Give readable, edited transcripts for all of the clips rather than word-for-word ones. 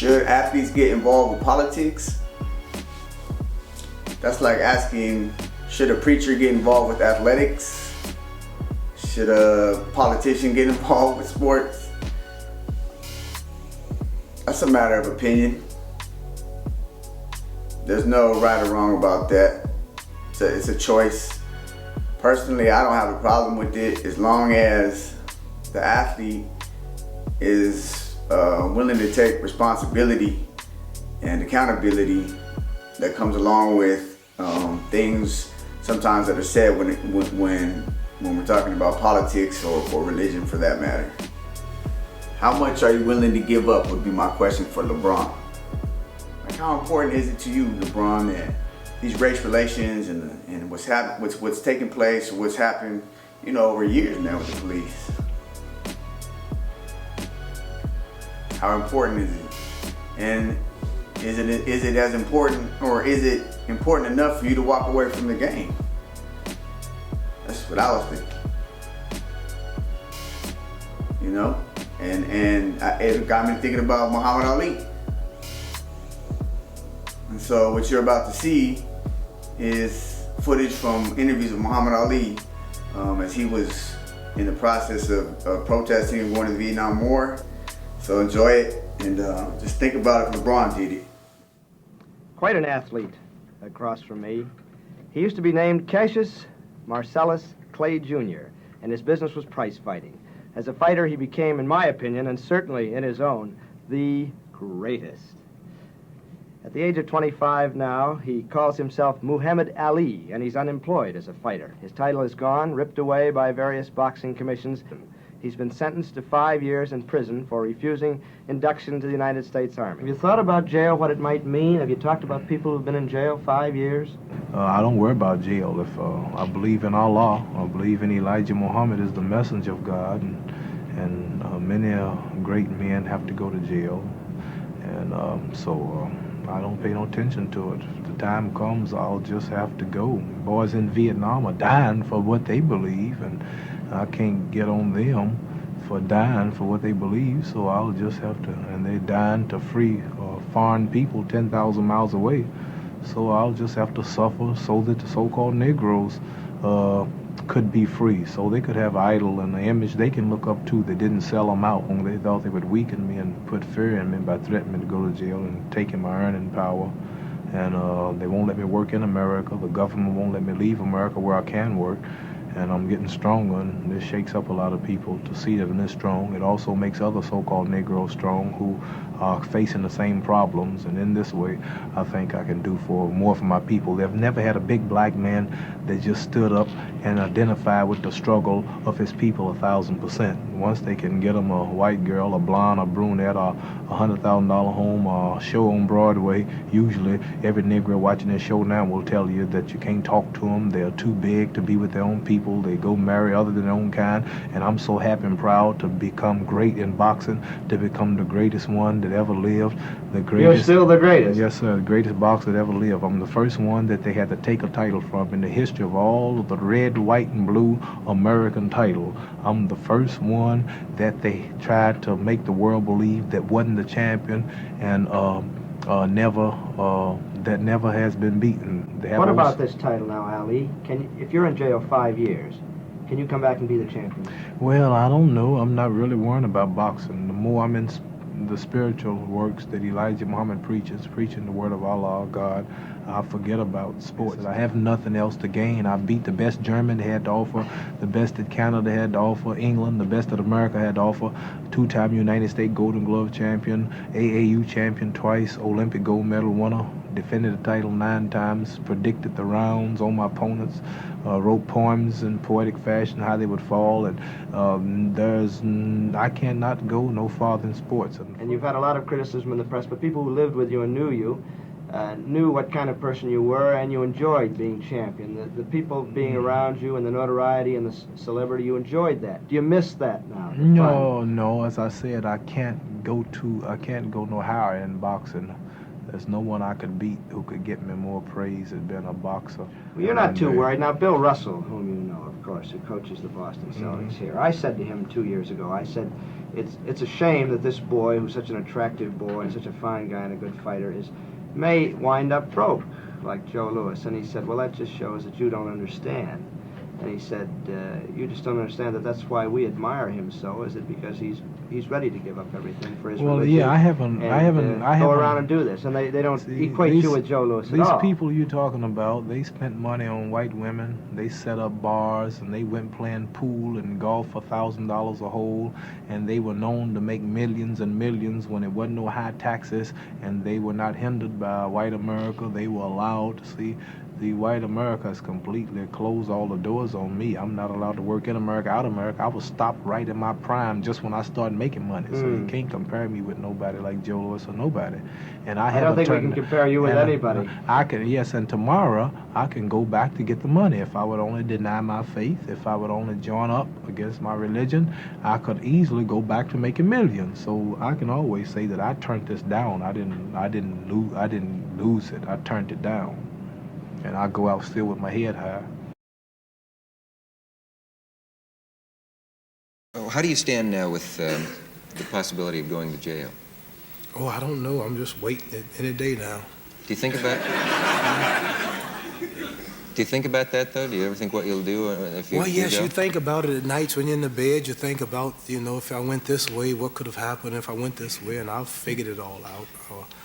Should athletes get involved with politics? That's like asking, should a preacher get involved with athletics? Should a politician get involved with sports? That's a matter of opinion. There's no right or wrong about that. It's a choice. Personally, I don't have a problem with it as long as the athlete is willing to take responsibility and accountability that comes along with things sometimes that are said when we're talking about politics or religion, for that matter. How much are you willing to give up would be my question for LeBron. Like, how important is it to you, LeBron, that these race relations and what's taking place, or what's happened, over years now with the police? How important is it? And is it as important, or is it important enough for you to walk away from the game? That's what I was thinking. And it got me thinking about Muhammad Ali. And so what you're about to see is footage from interviews with Muhammad Ali as he was in the process of protesting and going to the Vietnam War. So enjoy it, and just think about if LeBron did it. Quite an athlete across from me. He used to be named Cassius Marcellus Clay Jr., and his business was prize fighting. As a fighter, he became, in my opinion, and certainly in his own, the greatest. At the age of 25 now, he calls himself Muhammad Ali, and he's unemployed as a fighter. His title is gone, ripped away by various boxing commissions. He's been sentenced to 5 years in prison for refusing induction to the United States Army. Have you thought about jail, what it might mean? Have you talked about people who've been in jail 5 years? I don't worry about jail. If I believe in Allah, I believe in Elijah Muhammad as the messenger of God, and many great men have to go to jail, and so I don't pay no attention to it. If the time comes, I'll just have to go. Boys in Vietnam are dying for what they believe, and I can't get on them for dying for what they believe, so I'll just have to, and they're dying to free foreign people 10,000 miles away, so I'll just have to suffer so that the so-called Negroes could be free, so they could have idol and the image they can look up to. They didn't sell them out. They thought they would weaken me and put fear in me by threatening me to go to jail and taking my earning power, and they won't let me work in America. The government won't let me leave America where I can work. And I'm getting stronger, and this shakes up a lot of people to see that I'm this strong. It also makes other so-called Negroes strong who are facing the same problems, and in this way, I think I can do more for my people. They've never had a big black man that just stood up and identified with the struggle of his people 1,000%. Once they can get them a white girl, a blonde, a brunette, or a $100,000 home, or a show on Broadway, usually every Negro watching this show now will tell you that you can't talk to them. They're too big to be with their own people. They go marry other than their own kind, and I'm so happy and proud to become great in boxing, to become the greatest one that ever lived. The greatest. You're still the greatest. Yes, sir, the greatest boxer that ever lived. I'm the first one that they had to take a title from in the history of all of the red, white, and blue American title. I'm the first one that they tried to make the world believe that wasn't the champion, and that never has been beaten. What about this title now, Ali? If you're in jail 5 years, can you come back and be the champion? Well, I don't know. I'm not really worrying about boxing. The more I'm in the spiritual works that Elijah Muhammad preaches, preaching the word of Allah, God, I forget about sports. I have nothing else to gain. I beat the best German they had to offer, the best that Canada had to offer, England, the best that America had to offer, 2-time United States Golden Glove champion, AAU champion twice, Olympic gold medal winner, defended the title 9 times, predicted the rounds on my opponents, wrote poems in poetic fashion, how they would fall, and I cannot go no farther in sports. And you've had a lot of criticism in the press, but people who lived with you and knew you knew what kind of person you were, and you enjoyed being champion. The people being around you and the notoriety and the celebrity, you enjoyed that. Do you miss that now? No. As I said, I can't go no higher in boxing There's no one I could beat who could get me more praise than being a boxer. Well, you're not too worried. Now, Bill Russell, whom you know, of course, who coaches the Boston Celtics here, I said to him 2 years ago, I said, it's a shame that this boy, who's such an attractive boy and such a fine guy and a good fighter, may wind up broke, like Joe Louis. And he said, well, that just shows that you don't understand. And he said, you just don't understand that's why we admire him so, is it because he's ready to give up everything for his religion. Yeah, I haven't go around and do this. And they don't equate you with Joe Louis at all. These people you're talking about, they spent money on white women. They set up bars, and they went playing pool and golf for $1,000 a hole, and they were known to make millions and millions when it wasn't no high taxes, and they were not hindered by white America. They were allowed to see. The white America has completely closed all the doors on me. I'm not allowed to work in America, out of America. I was stopped right in my prime just when I started making money. So you can't compare me with nobody like Joe Louis or nobody. And I don't think we can compare you with anybody. I can, yes, and tomorrow I can go back to get the money. If I would only deny my faith, if I would only join up against my religion, I could easily go back to making millions. So I can always say that I turned this down. I didn't lose it. I turned it down. And I go out still with my head high. How do you stand now with the possibility of going to jail? Oh, I don't know. I'm just waiting any day now. Do you think about? Do you think about that though? Do you ever think what you'll do if you? Well, yes, go? you think about it at nights when you're in the bed. You think about, if I went this way, what could have happened if I went this way, and I've figured it all out.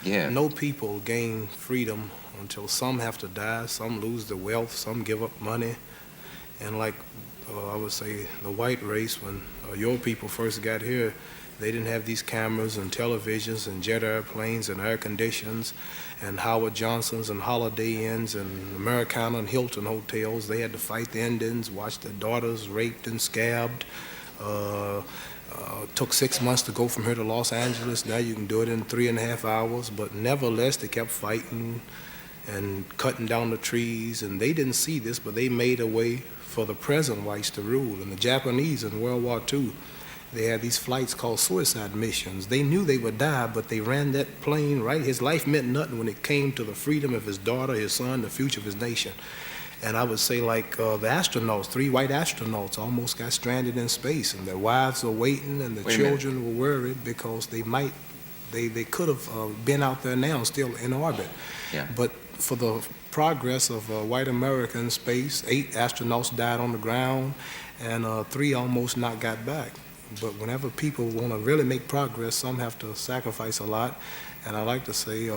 Yeah. No people gain freedom until some have to die, some lose their wealth, some give up money. And like I would say, the white race, when your people first got here, they didn't have these cameras and televisions and jet airplanes and air conditions and Howard Johnsons and Holiday Inns and Americana and Hilton hotels. They had to fight the Indians, watch their daughters raped and scabbed. Took 6 months to go from here to Los Angeles. Now you can do it in 3.5 hours, but nevertheless, they kept fighting and cutting down the trees, and they didn't see this, but they made a way for the present whites to rule. And the Japanese in World War II, they had these flights called suicide missions. They knew they would die, but they ran that plane, right? His life meant nothing when it came to the freedom of his daughter, his son, the future of his nation. And I would say, like the astronauts, 3 white astronauts almost got stranded in space, and their wives were waiting, and the children were worried because they could have been out there now, still in orbit. Yeah. But for the progress of white America in space, 8 astronauts died on the ground, and 3 almost not got back. But whenever people want to really make progress, some have to sacrifice a lot. And I like to say,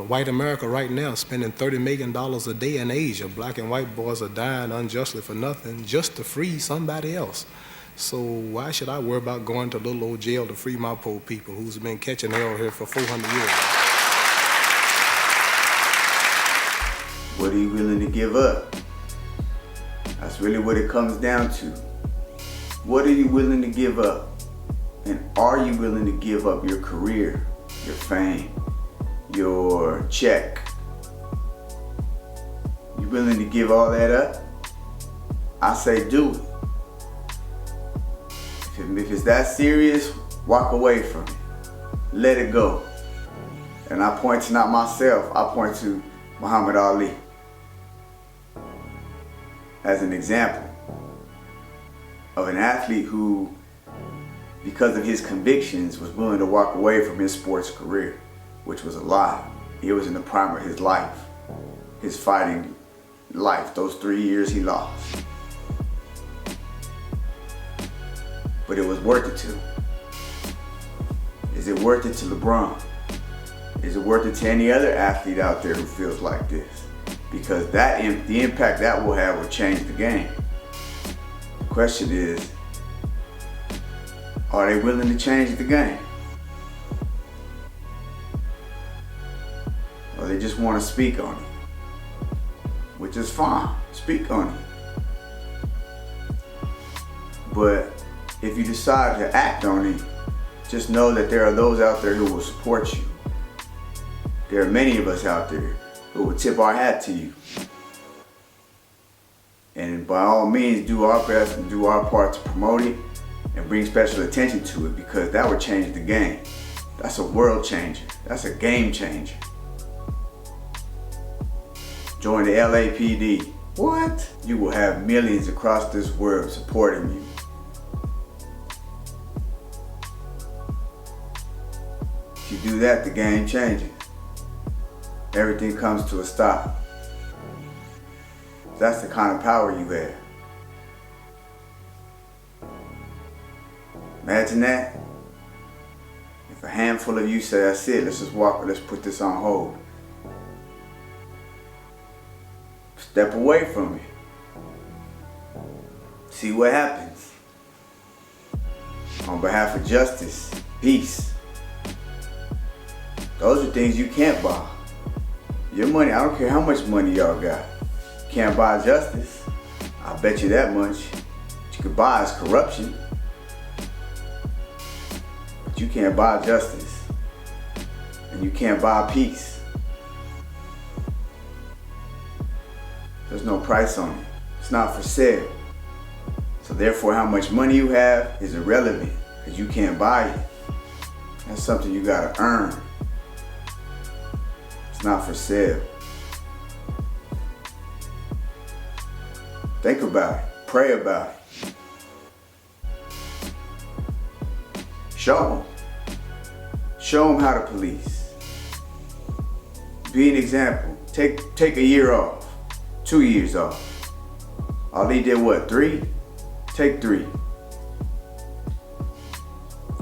white America right now is spending $30 million a day in Asia. Black and white boys are dying unjustly for nothing just to free somebody else. So why should I worry about going to little old jail to free my poor people who's been catching hell here for 400 years? What are you willing to give up? That's really what it comes down to. What are you willing to give up? And are you willing to give up your career, your fame, your check? You willing to give all that up? I say do it. If it's that serious, walk away from it. Let it go. And I point to not myself, I point to Muhammad Ali as an example of an athlete who, because of his convictions, was willing to walk away from his sports career, which was a lie. He was in the prime of his life, his fighting life. Those 3 years he lost. But it was worth it to him. Is it worth it to LeBron? Is it worth it to any other athlete out there who feels like this? Because the impact that will have will change the game. The question is, are they willing to change the game? Or they just want to speak on it? Which is fine, speak on it. But if you decide to act on it, just know that there are those out there who will support you. There are many of us out there who will tip our hat to you. And by all means, do our best and do our part to promote it and bring special attention to it, because that would change the game. That's a world changer. That's a game changer. Join the LAPD. What? You will have millions across this world supporting you. If you do that, the game changes. Everything comes to a stop. That's the kind of power you have. Imagine that. If a handful of you say, that's it, let's just walk, let's put this on hold. Step away from it. See what happens. On behalf of justice, peace. Those are things you can't buy. Your money, I don't care how much money y'all got. You can't buy justice. I'll bet you that much. What you could buy is corruption. But you can't buy justice. And you can't buy peace. There's no price on it. It's not for sale. So therefore, how much money you have is irrelevant because you can't buy it. That's something you gotta earn. It's not for sale. Think about it. Pray about it. Show them. Show them how to police. Be an example. Take a year off. 2 years off. Ali did what, 3? Take 3.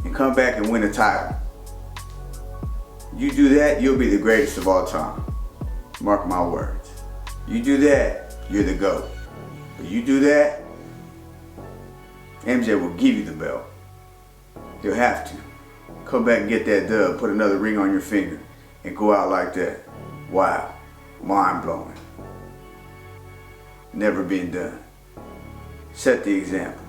And come back and win a title. You do that, you'll be the greatest of all time. Mark my words. You do that, you're the GOAT. But you do that, MJ will give you the belt. He'll have to. Come back and get that dub, put another ring on your finger, and go out like that. Wow, mind blowing. Never been done. Set the example.